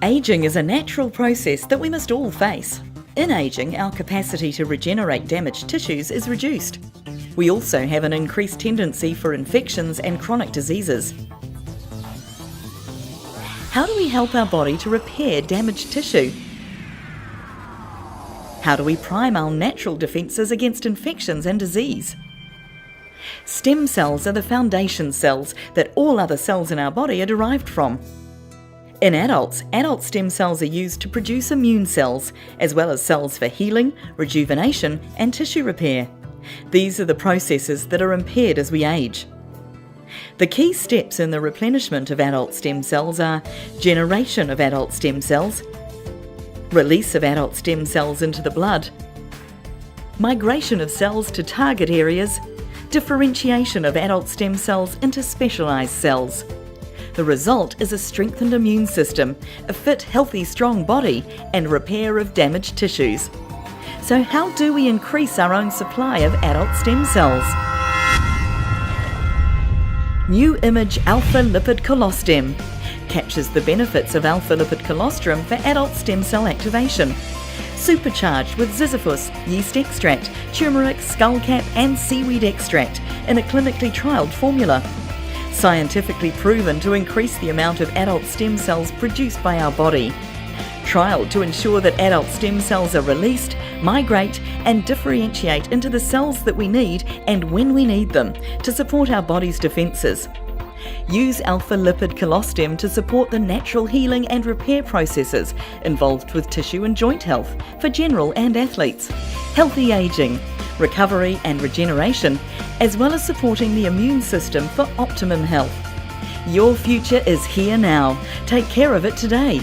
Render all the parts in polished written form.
Aging is a natural process that we must all face. In aging, our capacity to regenerate damaged tissues is reduced. We also have an increased tendency for infections and chronic diseases. How do we help our body to repair damaged tissue? How do we prime our natural defences against infections and disease? Stem cells are the foundation cells that all other cells in our body are derived from. In adults, adult stem cells are used to produce immune cells, as well as cells for healing, rejuvenation and tissue repair. These are the processes that are impaired as we age. The key steps in the replenishment of adult stem cells are generation of adult stem cells, release of adult stem cells into the blood, migration of cells to target areas, differentiation of adult stem cells into specialised cells. The result is a strengthened immune system, a fit, healthy, strong body, and repair of damaged tissues. So how do we increase our own supply of adult stem cells? New Image Alpha Lipid Colostem captures the benefits of alpha lipid colostrum for adult stem cell activation. Supercharged with ziziphus, yeast extract, turmeric, skullcap and seaweed extract in a clinically trialled formula. Scientifically proven to increase the amount of adult stem cells produced by our body. Trialled to ensure that adult stem cells are released, migrate and differentiate into the cells that we need and when we need them to support our body's defences. Use alpha lipid colostem to support the natural healing and repair processes involved with tissue and joint health for general and athletes, healthy ageing, recovery and regeneration, as well as supporting the immune system for optimum health. Your future is here now. Take care of it today.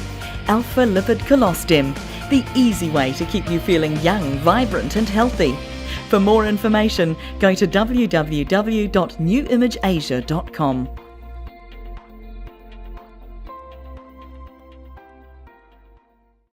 Alpha Lipid Colostem, the easy way to keep you feeling young, vibrant and healthy. For more information, go to www.newimageasia.com.